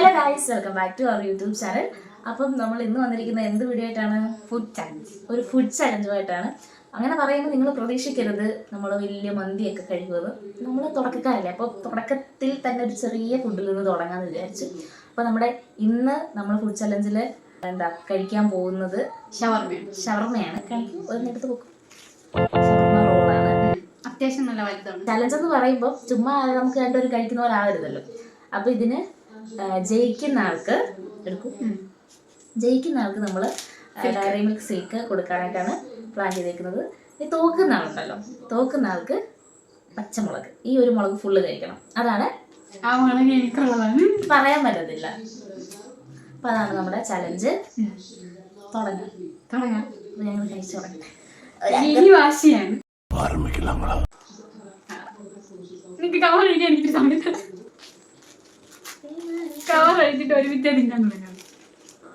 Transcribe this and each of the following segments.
Hello guys, welcome back to our YouTube channel. അപ്പം നമ്മൾ ഇന്ന് വന്നിരിക്കുന്ന എന്ത് വീഡിയോ ആയിട്ടാണ്? ഒരു ഫുഡ് ചലഞ്ചുമായിട്ടാണ്. അങ്ങനെ പറയുമ്പോൾ നിങ്ങൾ പ്രതീക്ഷിക്കരുത് നമ്മൾ വലിയ മന്തിയൊക്കെ കഴിക്കുന്നത്. നമ്മൾ തുടക്കക്കാരല്ലേ, അപ്പോൾ തുടക്കത്തിൽ തന്നെ ഒരു ചെറിയ ഫുഡിൽ നിന്ന് തുടങ്ങാമെന്ന് വിചാരിച്ചു. അപ്പോൾ ഇന്ന് നമ്മൾ ഫുഡ് ചലഞ്ചിൽ കഴിക്കാൻ പോകുന്നത് ഷവർമയാണ്. ഒരെണ്ണെടുത്ത് വെക്കും. ഷവർമ റോളാണ്. അത്യാവശ്യം നല്ല വലുതാണ്. ചലഞ്ച് എന്ന് പറയുമ്പോൾ ചുമ്മാ നമുക്ക് രണ്ടൊരു കഴിക്കുന്ന പോലെ ആവരുതല്ലോ. അപ്പോൾ ഇതിന് ജയിക്കുന്ന ആൾക്ക് നമ്മൾ ഡയറി മിൽക്ക് ഷേക്ക് കൊടുക്കാനായിട്ടാണ് പ്ലാൻ ചെയ്തേക്കുന്നത്. ഈ തോക്കുന്ന ആളുണ്ടല്ലോ, തോക്കുന്ന ആൾക്ക് പച്ചമുളക്, ഈ ഒരു മുളക് ഫുള്ള് കഴിക്കണം. അതാണ് ആ മുളക് എനിക്കുള്ളതാണ്, പറയാൻ പറ്റത്തില്ല. അപ്പം അതാണ് നമ്മുടെ ചലഞ്ച്. തുടങ്ങാം. ഞങ്ങൾ കഴിച്ചു തുടങ്ങട്ടെ. വാശിയാണ്. എനിക്ക് കവർ കഴിക്കാൻ എനിക്ക് സമയത്ത് കവർ കഴിച്ചിട്ട് ഒരുമിച്ച് തിന്നാൻ തുടങ്ങാം.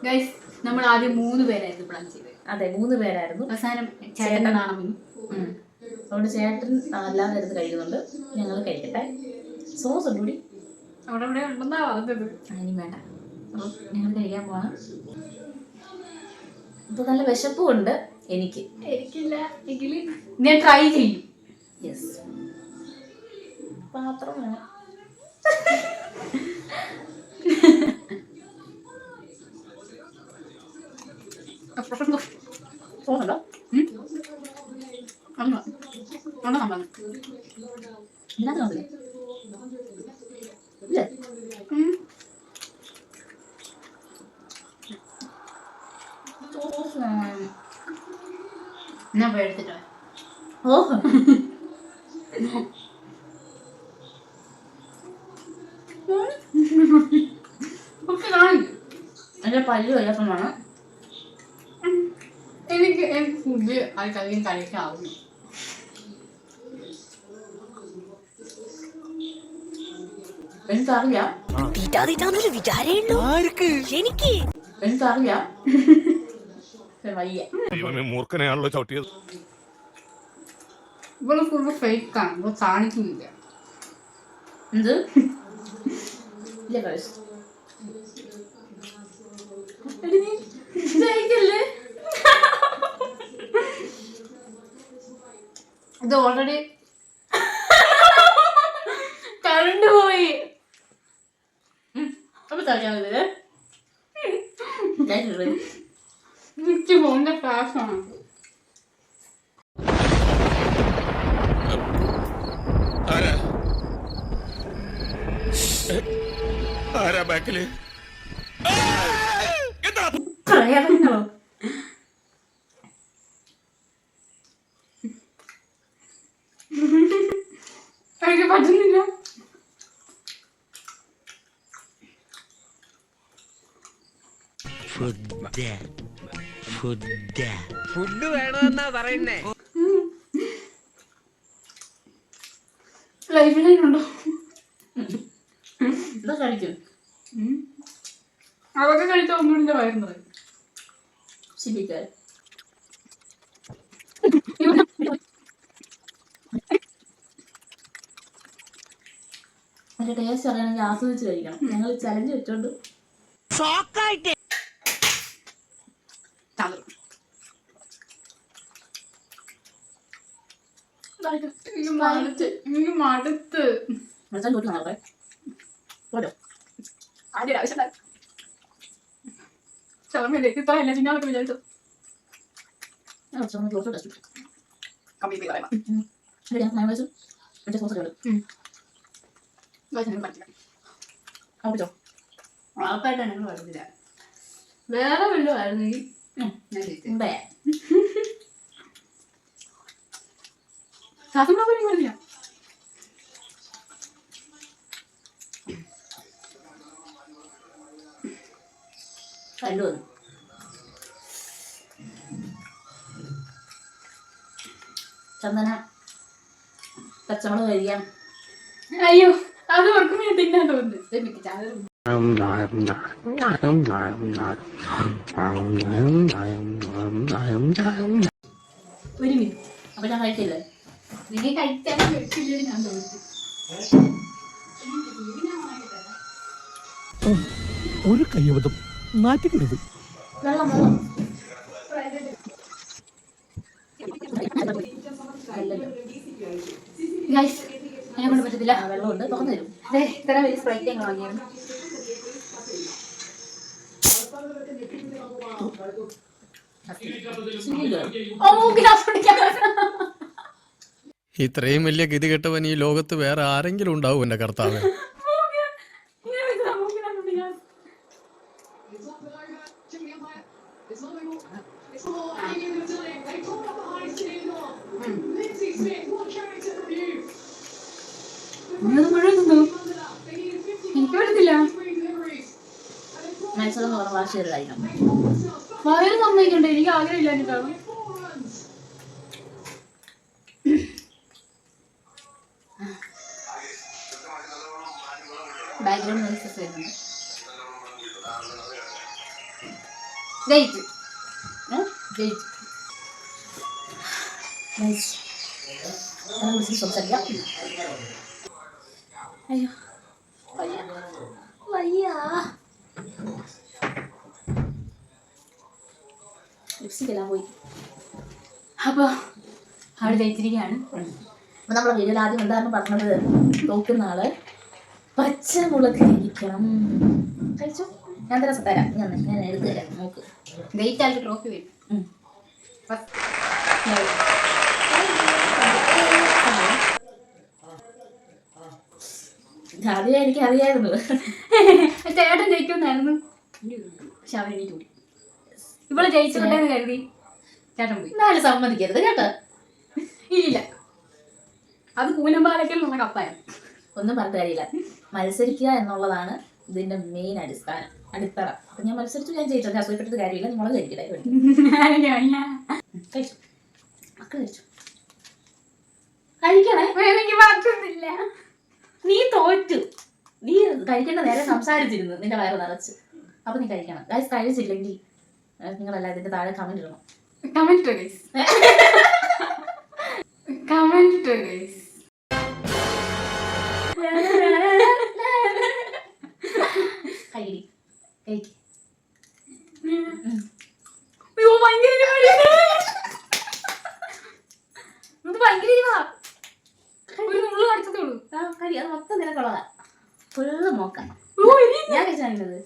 ഗൈസ്, നമ്മൾ ആദ്യം 3 പേരായിരുന്നു പ്ലാൻ ചെയ്തത്. അതെ, 3 പേരായിരുന്നു. അവസാനം ചേട്ടനാണ്. അതുകൊണ്ട് ചേട്ടൻ അല്ലാതെ എടുത്ത് കഴിക്കുന്നുണ്ട്. ഞങ്ങൾ കഴിക്കട്ടെ. സോസ് ഉണ്ടൂടി അവിടെ ഇവിടെ ഉണ്ടെന്നാ പറഞ്ഞത്. അതിനും വേണ്ട. അപ്പോൾ ഞങ്ങൾ കഴിക്കാൻ പോകണം. ഇപ്പോൾ നല്ല വിശപ്പും ഉണ്ട്. എനിക്കില്ല എങ്കിലും ഞാൻ ട്രൈ ചെയ്യും. യെസ്, പാത്രം വേണം. തോന്നുന്നുണ്ടോ? ഇതിനകത്ത് ഇല്ലേ? ഞാൻ പോയി എടുത്തിട്ടോ. ഓഹോ, എൻ്റെ പല്ല് വയ്യപ്പമാണ്. എനിക്ക് ഫുഡ് അധികം കഴിക്കാവുന്നു. എനിക്കറിയാം. മൂർഖനെയാണല്ലോ ചവിട്ടിയത്. ഇവിടെ ഫുള്ള് ഫേക്കാണ്, ഇവിടെ കാണിക്കുന്നില്ല. എന്ത് ഇല്ല ഗൈസ്, ഇത് ഓൾറെഡി കറണ്ട് പോയി. അപ്പൊ തളിക്കാൻ മിക്ക ഫോണിന്റെ ഫ്ലാഷാണ്. ആരാ ബാക്കില്? പറയാമോ? എനിക്ക് പറ്റുന്നില്ല. ഫുഡ് വേണമെന്നാ പറയുന്നേ. ലൈഫിലുണ്ടോ? എന്താ കഴിക്കും? അതൊക്കെ കഴിച്ചാൽ ഒന്നുകൂടി വരുന്നത്. ശിപിക്കാൻ അതിന്റെ ടേസ്റ്റ് അറിയണമെങ്കിൽ ആസ്വദിച്ച് കഴിക്കണം. ഞങ്ങൾ ചലഞ്ച് വെച്ചോണ്ട് മടുത്ത് ഷവർമയിലേക്ക് ഇത്ര എല്ലാം തിന്നാന്നൊക്കെ വിചാരിച്ചു. വേറെ വല്ലതും ആയിരുന്നെങ്കിൽ ശ്വാസം പറഞ്ഞില്ല. കണ്ടു വന്നു. ചന്ദന പച്ചമുളക് കഴിക്കാം. അയ്യോ, അത് ഓർക്കുമ്പോ ഞാൻ തിന്നാൻ തോന്നുന്നു. ഒരു മിനിറ്റ്. അപ്പൊ ഞാൻ കഴിക്കില്ലേ? നീ കഴിക്കാൻ ഞാൻ തോന്നുന്നു. ഒരു കയ്യബദ്ധം നാറ്റിക്കരുത്. വെള്ളം വെള്ളം ഗൈസ് എന്നെ കൊണ്ട് പറ്റത്തില്ല. വെള്ളമുണ്ട് തുറന്നു തരും. അതെ ഇത്ര വലിയ സ്പ്രൈറ്റ് ഞങ്ങൾ വാങ്ങിയാണ്. ഗ്ലാസ് കുടിക്കാൻ ഇത്രയും വലിയ ഗതികെട്ടവൻ ഈ ലോകത്ത് വേറെ ആരെങ്കിലും ഉണ്ടാവും എന്റെ കർത്താവേ. മുഴുവൻ തിന്നു. എനിക്ക് പറ്റത്തില്ല. മത്സരം എന്ന് പറഞ്ഞ വാശി കഴിക്കണം. വയറ് സമ്മതിക്കണ്ടേ? എനിക്ക് ആഗ്രഹമില്ല കേട്ടോ. ബാക്ക്ഗ്രൗണ്ട് നോയ്സസ് വരുന്നുണ്ട്. ജയിച്ചു. ജയിച്ചു. നൈസ്. അതിനെ കുറിച്ച് സംസാരിക്കാം. അയ്യോ വയ്യ വയ്യ. ലിപ്സ്റ്റിക്കെല്ലാം പോയി. അപ്പൊ അവിടെ ജയിച്ചിരിക്കുകയാണ്. അപ്പൊ നമ്മളെ വീഡിയോയിൽ ആദ്യം എന്താണ് പറഞ്ഞത്? നോക്കുന്ന ആള് പച്ചമുളക് കഴിക്കണം. കഴിച്ചോ? ഞാൻ തരാം. ഞാൻ എടുത്തു തരാം. നോക്ക്. ജയിച്ചാൽ ട്രോഫി വരും. ആദ്യം എനിക്ക് അറിയായിരുന്നു ചേട്ടൻ ജയിക്കുന്നായിരുന്നു. പക്ഷെ അവൻ എനിക്ക് കൂടി. ഇവള് ജയിച്ചോട്ടെന്ന് കരുതി ചേട്ടൻ പോയി. നാല് സമ്മതിക്കരുത് കേട്ടോ. ഇല്ല, അത് കൂനമ്പാലക്കലുള്ള കപ്പായിരുന്നു. ഒന്നും പറഞ്ഞ കാര്യമില്ല. മത്സരിക്കുക എന്നുള്ളതാണ് ഇതിന്റെ മെയിൻ അടിത്തറ. അപ്പൊ ഞാൻ മത്സരിച്ചു, ഞാൻ ജയിച്ചു. അസൂയപ്പെട്ടിട്ട് കാര്യമില്ല. നിങ്ങളെ കഴിക്കട്ടെ. കഴിച്ചു മക്കൾ കഴിച്ചു. കഴിക്കണേ. എനിക്ക് പറ്റുന്നില്ല. നീ തോറ്റു. നീ കഴിക്കേണ്ട നേരെ സംസാരിച്ചിരുന്നു നിന്റെ വയറ് നിറച്ച്. അപ്പൊ നീ കഴിക്കണം. ഗൈസ് കഴിച്ചില്ലെങ്കിൽ നിങ്ങളല്ല ഇതിന്റെ താഴെ കമന്റ് ഇടണം. Comment guys. Comment guys. കഴി കഴിക്ക്. അയ്യോ ഭയങ്കര ഒരു നുള്ളു കടിച്ചതേ ഉള്ളൂ. കഴി. അത് മൊത്തം നിനക്കുള്ളതാ. ഫുള്ള് നോക്കാം. ഞാൻ കഴിച്ചാണത്.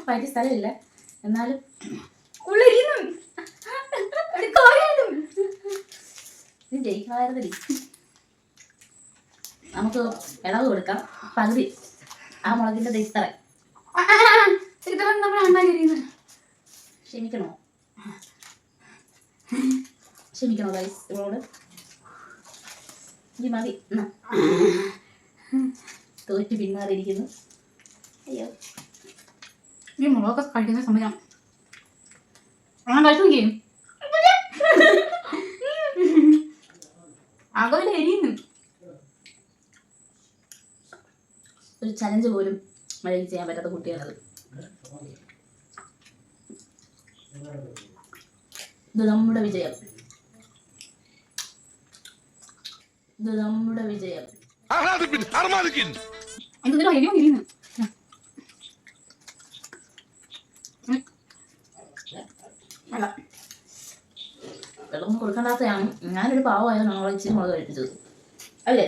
പറ്റി സ്ഥലമില്ല. എന്നാലും നീ ജയിക്കണമായിരുന്നില്ല. നമുക്ക് ഇളവ് കൊടുക്കാം. പകുതി ആ മുളകിന്റെ ഇത്ര നമ്മൾ ഉണ്ടാക്കിയിരിക്കുന്നത്. ക്ഷമിക്കണോ ഗൈസ്? ഇവളോട് ഈ മതി. തോറ്റ് പിന്മാറിയിരിക്കുന്നു. അയ്യോ ഈ മുളകൊക്കെ കഴിക്കുന്ന സമയം ഞാൻ കഴിച്ചു നോക്കിയും ആകെ എരിയുന്നു. ഒരു ചലഞ്ച് പോലും മഴയിൽ ചെയ്യാൻ പറ്റാത്ത കുട്ടിയാണത്. ഇത് നമ്മുടെ വിജയം. എന്തെങ്കിലും എരിയും എരിയുന്നു. വെള്ളം കൊടുക്കേണ്ടാത്തതാണ്. ഞാനൊരു പാവമായോ നമ്മളെ ഇച്ചിരി മുളക് കഴിപ്പിച്ചത് അല്ലേ?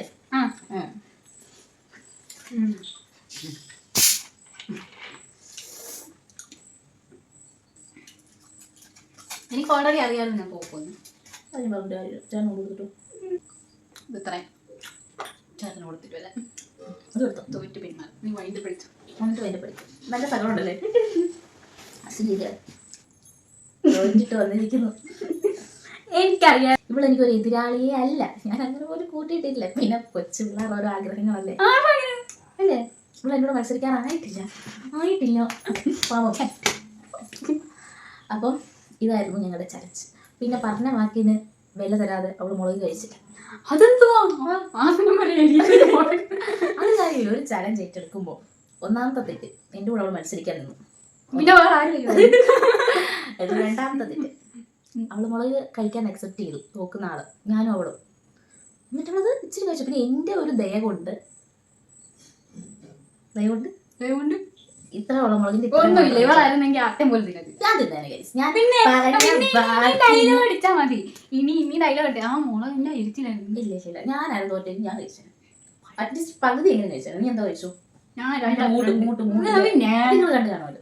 എനിക്ക് ഓൾറെഡി അറിയാമല്ലോ ഞാൻ പോകുന്നു. അതിന് പറഞ്ഞ കാര്യം ചേട്ടൻ കൊടുത്തിട്ടു. ഇത് ഇത്രയും ചേട്ടന് കൊടുത്തിട്ടില്ല. അത് എടുത്തോ. തോറ്റ് പിന്മാറി. നീ വൈകിട്ട് പഠിച്ചു. എന്നിട്ട് അതിൻ്റെ പഠിക്കും. നല്ല സ്ഥലമുണ്ടല്ലേ? തോന്നിട്ട് വന്നിരിക്കുന്നു. എനിക്കറിയാം ഇവളെനിക്കൊരു എതിരാളിയേ അല്ല. ഞാൻ അങ്ങനെ പോലും കൂട്ടിയിട്ടില്ല. പിന്നെ കൊച്ചു പിള്ളേർ ഓരോ ആഗ്രഹങ്ങളല്ലേ അല്ലേ? ഇവളെന്നോട് മത്സരിക്കാനായിട്ടില്ല. പാവം. അപ്പം ഇതായിരുന്നു ഞങ്ങളുടെ ചലഞ്ച്. പിന്നെ പറഞ്ഞ വാക്കിന് വില തരാതെ അവൾ മുളക് കഴിച്ചില്ല. അതെന്തുവാ? അത് കാര്യമില്ല. ഒരു ചലഞ്ച് ഏറ്റെടുക്കുമ്പോൾ ഒന്നാമത്തെ തെറ്റ് എൻ്റെ കൂടെ അവൾ മത്സരിക്കാൻ നിന്നു. പിന്നെ വേറെ ആരും ഇത് രണ്ടാമത്തെ തെറ്റ്. അവള് മുളക് കഴിക്കാൻ അക്സെപ്റ്റ് ചെയ്തു. നോക്കുന്ന ആള് ഞാനും അവളും. എന്നിട്ടുള്ളത് ഇച്ചിരി കഴിച്ചു. പിന്നെ എൻ്റെ ഒരു ദയ കൊണ്ട് ദയവുണ്ട് അതുകൊണ്ട് ഇത്ര മുളകിന്റെ ഇത്ര ഒന്നുമില്ല, ഇവളായിരുന്നെങ്കിൽ അട്ടം പോലെ തിന്നത്. ഞാൻ തിന്നാണ് guys. ഞാൻ പിന്നെ പറഞ്ഞ ബാക്കി- ഡയലോഗ് അടിച്ചാ മതി. ഇനി ഡയലോഗ് അടിച്ച ആ മുളകിന്റെ എരിച്ചിലായിരുന്നു. ഇല്ല ശരി, ഞാനായിരുന്നു തോറ്റെങ്കിൽ ഞാൻ കഴിച്ചു. അറ്റ്ലീസ്റ്റ് പകുതി എങ്ങനെ കഴിച്ചാൽ നീ എന്താ കഴിച്ചു? ഞാൻ മൂട്ട് മൂട്ട് മൂട്ട് പിന്നെ നിങ്ങൾ കണ്ടു കാണുമല്ലോ.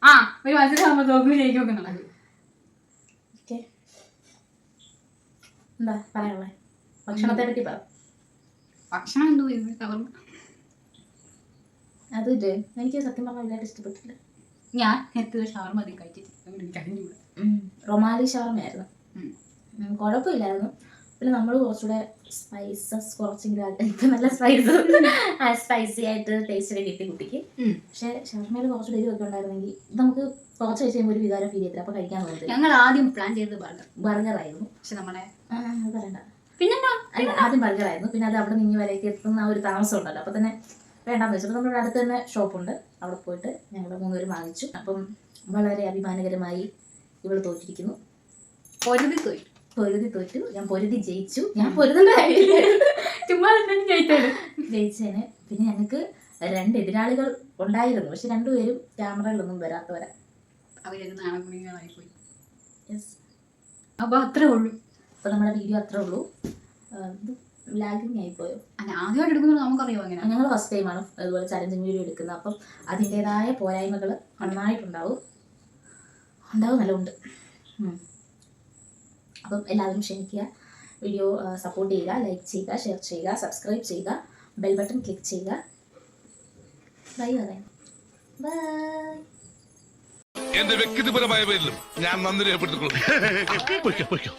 ആ ഒരു മത്സരമാകുമ്പോ തോക്കും ജയിക്കും നടക്കും. ഓക്കെ, എന്താ പറയാനുള്ളത്? ഭക്ഷണത്തെ പറ്റി പറ. ഭക്ഷണം എന്തോ ഇത് കവർന്ന് അത് എനിക്ക് സത്യം പറഞ്ഞാൽ വലുതായിട്ട് ഇഷ്ടപ്പെട്ടില്ല. ഞാൻ നേരത്തെ ഷവർമ അധികം കഴിച്ചിട്ട് റൊമാലി ഷവർമയായിരുന്നു. കുഴപ്പമില്ലായിരുന്നു. പിന്നെ നമ്മൾ കുറച്ചുകൂടെ സ്പൈസസ് കുറച്ചെങ്കിലും ഇപ്പം നല്ല സ്പൈസി ആയിട്ട് ടേസ്റ്റ് കിട്ടി കുട്ടിക്ക്. പക്ഷെ ഷവർമയിൽ കുറച്ചുകൂടെ എരിവൊക്കെ ഉണ്ടായിരുന്നെങ്കിൽ നമുക്ക് കുറച്ച് കഴിച്ച് കഴിയുമ്പോൾ ഒരു വികാരം ഫീൽ ചെയ്തില്ല. അപ്പോൾ കഴിക്കാൻ തോന്നുന്നത് ഞങ്ങൾ ആദ്യം പ്ലാൻ ചെയ്തത് ബർഗറായിരുന്നു. പക്ഷെ നമ്മുടെ അത് പറയണ്ട, പിന്നെന്താ അല്ല ആദ്യം ബർഗറായിരുന്നു. പിന്നെ അത് അവിടെ നിന്ന് വരേക്ക് എത്തുന്ന ആ ഒരു താമസം ഉണ്ടല്ലോ, അപ്പോൾ തന്നെ വേണ്ടാന്ന് വെച്ചപ്പോൾ നമ്മുടെ അടുത്ത് തന്നെ ഷോപ്പുണ്ട്. അവിടെ പോയിട്ട് ഞങ്ങൾ 3 പേരും വാങ്ങിച്ചു. അപ്പം വളരെ അഭിമാനകരമായി ഇവൾ തോറ്റിരിക്കുന്നു. പൊരുതി തോയി പൊരുതി തോറ്റു, ഞാൻ പൊരുതി ജയിച്ചു. ഞാൻ പൊരുതണ്ട ചുമ്മാ ജയിച്ചത് ജയിച്ചതിന്. പിന്നെ ഞങ്ങൾക്ക് 2 എതിരാളികൾ ഉണ്ടായിരുന്നു. പക്ഷെ 2 പേരും ക്യാമറയിലൊന്നും വരാത്തവരാ. അവരൊരു നാണക്കുണികളായി പോയി. യെസ്, അപ്പൊ അത്രേ ഉള്ളൂ. അപ്പോൾ നമ്മുടെ വീഡിയോ അത്രേ ഉള്ളൂ. ലാഗിങ് ആയിപ്പോയോ? ആദ്യമായിട്ട് എടുക്കുന്നത് നമുക്കറിയാം അങ്ങനെ. ഞങ്ങൾ ഫസ്റ്റ് ടൈമാണ് അതുപോലെ ചലഞ്ചിങ് വീഡിയോ എടുക്കുന്നത്. അപ്പം അതിൻ്റെതായ പോരായ്മകൾ നന്നായിട്ടുണ്ടാവും. നല്ല ഉണ്ട്. അപ്പം എല്ലാവരും ക്ഷമിക്കുക. വീഡിയോ സപ്പോർട്ട് ചെയ്യുക, ലൈക്ക് ചെയ്യുക, ഷെയർ ചെയ്യുക, സബ്സ്ക്രൈബ് ചെയ്യുക, ബെൽ ബട്ടൺ ക്ലിക്ക് ചെയ്യുക. ബൈ പറയാം. ബൈ. എന്റെ വ്യക്തിപരമായ പേരിലും ഞാൻ നന്ദി രേഖപ്പെടുത്തിക്കൊള്ളുന്നു.